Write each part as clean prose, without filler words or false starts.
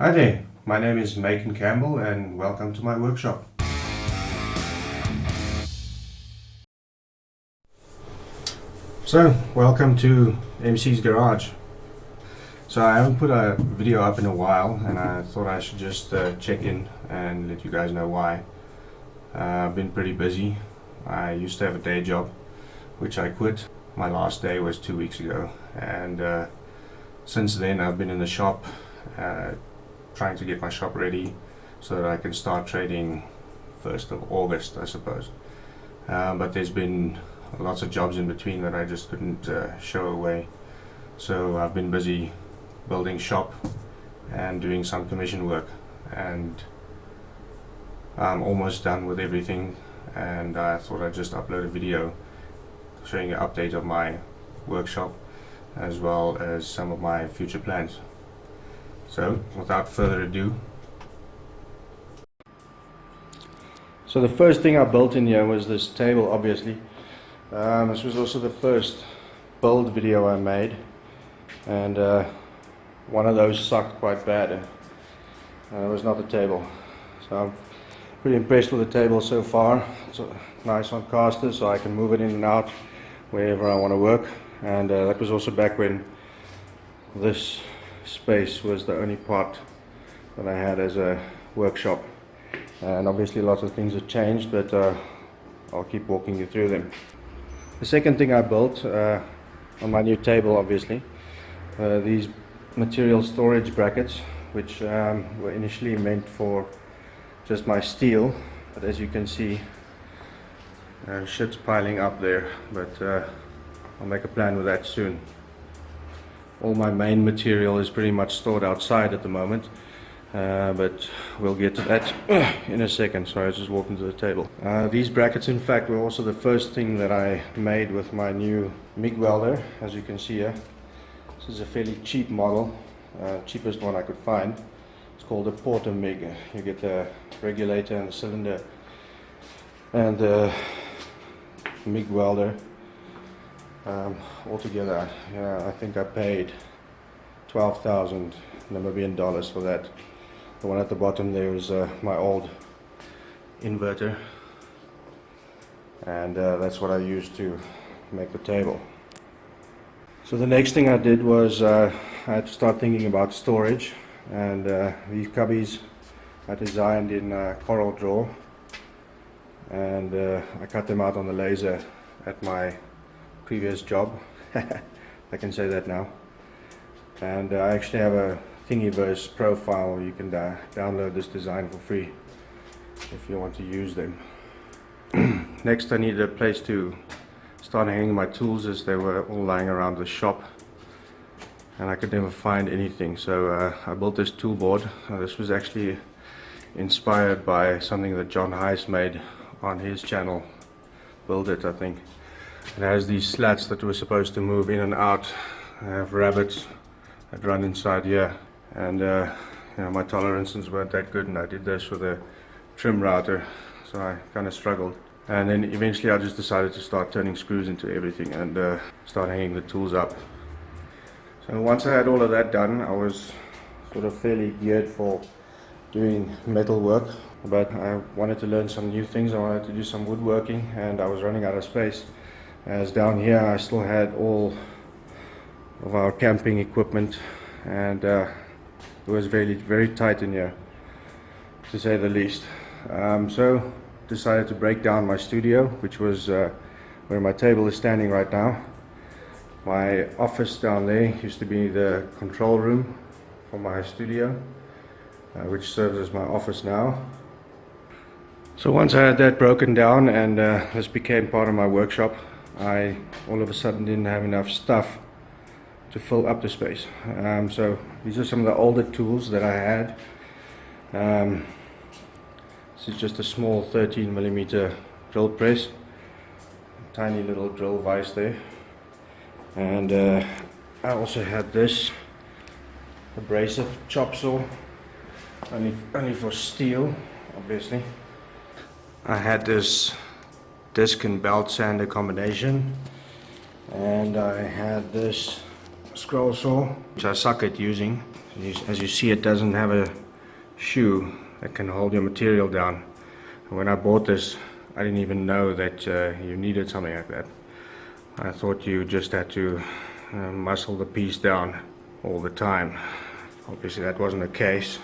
Hi there, my name is Macon Campbell and welcome to my workshop. So, welcome to MC's Garage. So I haven't put a video up in a while and I thought I should just check in and let you guys know why. I've been pretty busy. I used to have a day job, which I quit. My last day was 2 weeks ago, and since then I've been in the shop trying to get my shop ready so that I can start trading 1st of August, I suppose. But there's been lots of jobs in between that I just couldn't show away. So I've been busy building shop and doing some commission work, and I'm almost done with everything, and I thought I'd just upload a video showing an update of my workshop as well as some of my future plans. So without further ado, so the first thing I built in here was this table, obviously. This was also the first build video I made, and one of those sucked quite bad, and it was not the table. So I'm pretty impressed with the table so far. It's nice on casters, so I can move it in and out wherever I want to work. And that was also back when this space was the only part that I had as a workshop. And obviously lots of things have changed, but I'll keep walking you through them. The second thing I built on my new table, obviously, these material storage brackets, which were initially meant for just my steel, but as you can see, shit's piling up there, but I'll make a plan with that soon. All my main material is pretty much stored outside at the moment, but we'll get to that in a second. Sorry, I was just walking to the table. These brackets, in fact, were also the first thing that I made with my new MIG welder, as you can see here. This is a fairly cheap model, cheapest one I could find. It's called a Porter MIG. You get the regulator and the cylinder and the MIG welder altogether. I think I paid 12,000 Namibian dollars for that. The one at the bottom there is my old inverter, and that's what I used to make the table. So the next thing I did was I had to start thinking about storage, and these cubbies I designed in Coral Draw, and I cut them out on the laser at my previous job. I can say that now. And I actually have a Thingiverse profile where you can download this design for free if you want to use them. Next, I needed a place to start hanging my tools, as they were all lying around the shop and I could never find anything. So I built this tool board. This was actually inspired by something that John Heiss made on his channel, Build It, I think. It has these slats that were supposed to move in and out. I have rabbits that run inside here, and my tolerances weren't that good, and I did this with a trim router, so I kind of struggled. And then eventually I just decided to start turning screws into everything and start hanging the tools up. So once I had all of that done, I was sort of fairly geared for doing metal work, but I wanted to learn some new things. I wanted to do some woodworking, and I was running out of space, as down here I still had all of our camping equipment, and it was very tight in here, to say the least. So decided to break down my studio, which was where my table is standing right now. My office down there used to be the control room for my studio, which serves as my office now. So once I had that broken down and this became part of my workshop, I all of a sudden didn't have enough stuff to fill up the space. So these are some of the older tools that I had. This is just a small 13mm drill press, tiny little drill vise there, and I also had this abrasive chop saw, only for steel, obviously. I had this disc and belt sander combination, and I had this scroll saw, which I suck at using. As you see, it doesn't have a shoe that can hold your material down. And when I bought this, I didn't even know that you needed something like that. I thought you just had to muscle the piece down all the time. Obviously that wasn't the case,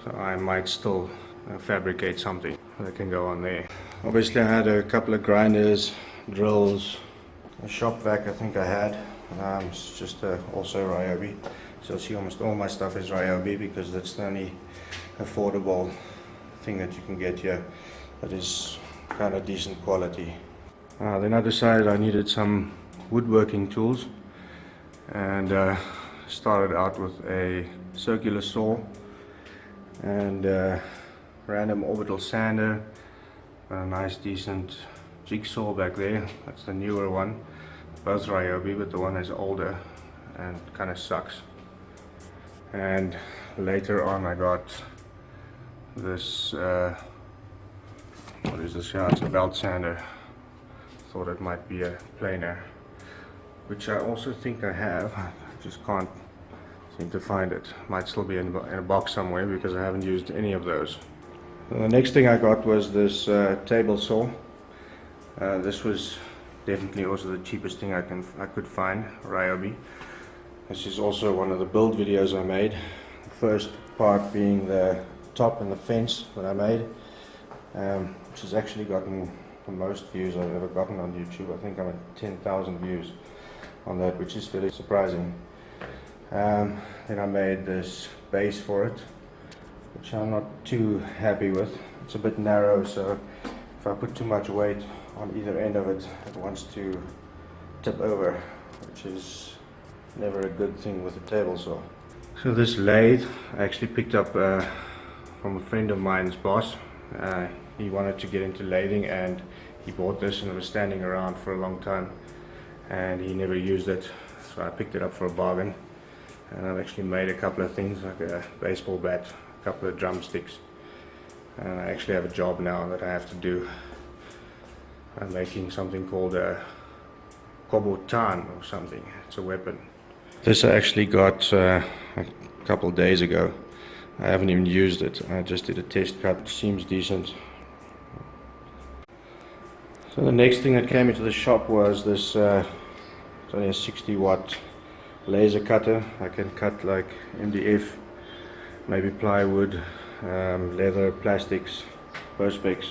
so I might still fabricate something that can go on there. Obviously I had a couple of grinders, drills, a shop vac I think I had. It's just also Ryobi. So you see almost all my stuff is Ryobi because that's the only affordable thing that you can get here that is kind of decent quality. Then I decided I needed some woodworking tools and started out with a circular saw and random orbital sander, a nice decent jigsaw back there. That's the newer one, both Ryobi, but the one is older and kind of sucks. And later on I got this what is this? Yeah, it's a belt sander. Thought it might be a planer, which I also think I have. I just can't seem to find it. Might still be in a box somewhere because I haven't used any of those. And the next thing I got was this table saw. This was definitely also the cheapest thing I could find, Ryobi. This is also one of the build videos I made. The first part being the top and the fence that I made, which has actually gotten the most views I've ever gotten on YouTube. I think I'm at 10,000 views on that, which is fairly surprising. Then I made this base for it, which I'm not too happy with. It's a bit narrow, so if I put too much weight on either end of it, it wants to tip over, which is never a good thing with a table saw. So this lathe I actually picked up from a friend of mine's boss. He wanted to get into lathing and he bought this and it was standing around for a long time and he never used it, so I picked it up for a bargain. And I've actually made a couple of things like a baseball bat, a couple of drumsticks, and I actually have a job now that I have to do. I'm making something called a kobotan or something. It's a weapon. This I actually got a couple of days ago. I haven't even used it. I just did a test cut. It seems decent. So the next thing that came into the shop was this, it's only a 60-watt laser cutter. I can cut like MDF, maybe plywood, leather, plastics, perspex.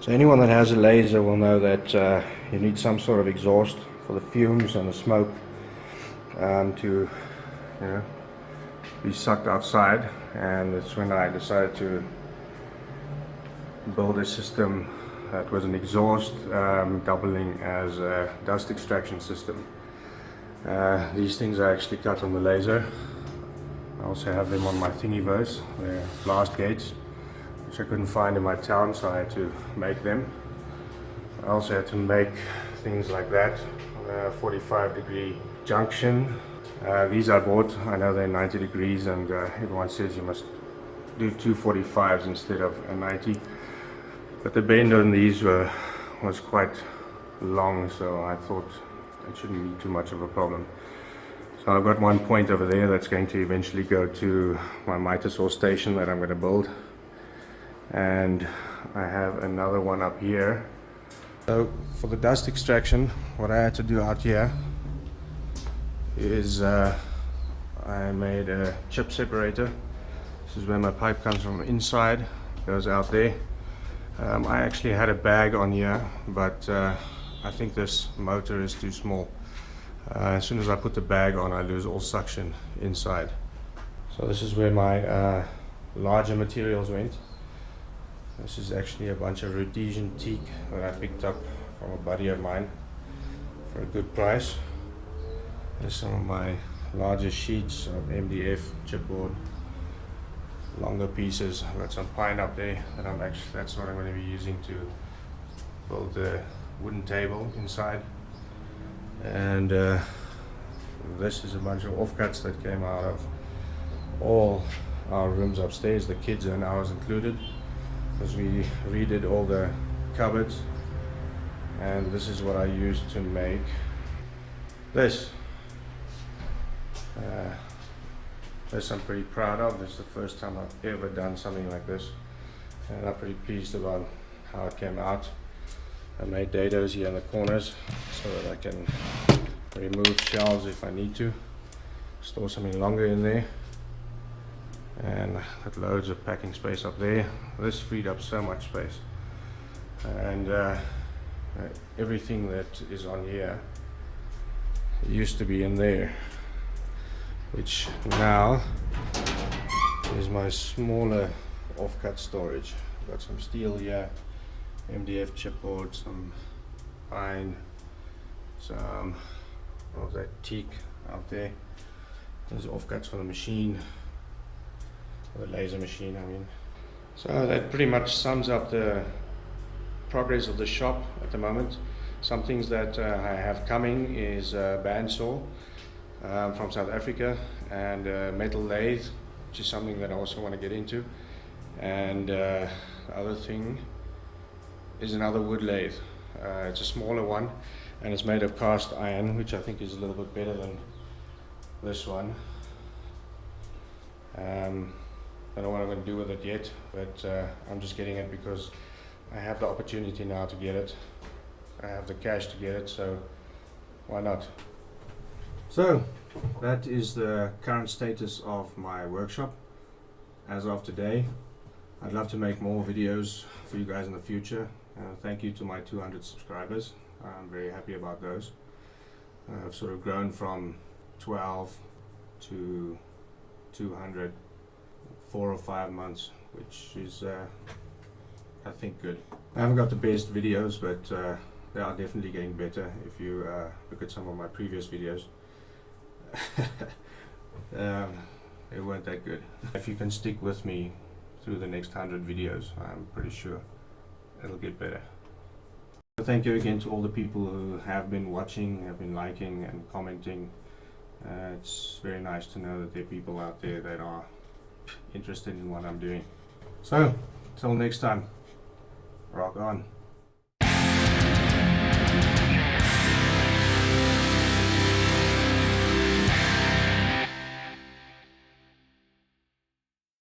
So anyone that has a laser will know that you need some sort of exhaust for the fumes and the smoke to, be sucked outside. And that's when I decided to build a system that was an exhaust doubling as a dust extraction system. These things I actually cut on the laser. I also have them on my Thingiverse. They're blast gates, which I couldn't find in my town, so I had to make them. I also had to make things like that, 45-degree junction. These I bought. I know they're 90 degrees and everyone says you must do 245s instead of a 90. But the bend on these was quite long, so I thought it shouldn't be too much of a problem. So I've got one point over there that's going to eventually go to my miter saw station that I'm going to build. And I have another one up here. So for the dust extraction, what I had to do out here is I made a chip separator. This is where my pipe comes from inside, goes out there. I actually had a bag on here, but I think this motor is too small. As soon as I put the bag on, I lose all suction inside. So this is where my larger materials went. This is actually a bunch of Rhodesian teak that I picked up from a buddy of mine for a good price. There's some of my larger sheets of MDF chipboard, longer pieces. I've got some pine up there that that's what I'm going to be using to build the wooden table inside. And this is a bunch of offcuts that came out of all our rooms upstairs, the kids and ours included, because we redid all the cupboards. And this is what I used to make this. This I'm pretty proud of. This is the first time I've ever done something like this, and I'm pretty pleased about how it came out. I made dados here in the corners so that I can remove shelves if I need to, store something longer in there, and got loads of packing space up there. This freed up so much space, and everything that is on here used to be in there, which now is my smaller offcut storage. Got some steel here, MDF chipboard, some pine, some of that teak out there. There's offcuts for the machine, for the laser machine, I mean. So that pretty much sums up the progress of the shop at the moment. Some things that I have coming is a bandsaw from South Africa, and a metal lathe, which is something that I also want to get into. And the other thing is another wood lathe. It's a smaller one, and it's made of cast iron, which I think is a little bit better than this one. I don't know what I'm going to do with it yet, but I'm just getting it because I have the opportunity now to get it. I have the cash to get it, so why not? So that is the current status of my workshop as of today. I'd love to make more videos for you guys in the future. Thank you to my 200 subscribers. I'm very happy about those. I've sort of grown from 12 to 200, 4 or 5 months, which is I think good. I haven't got the best videos, but they are definitely getting better. If you look at some of my previous videos, they weren't that good. If you can stick with me through the next 100 videos, I'm pretty sure it'll get better. So thank you again to all the people who have been watching, have been liking and commenting. It's very nice to know that there are people out there that are interested in what I'm doing. So, till next time, rock on.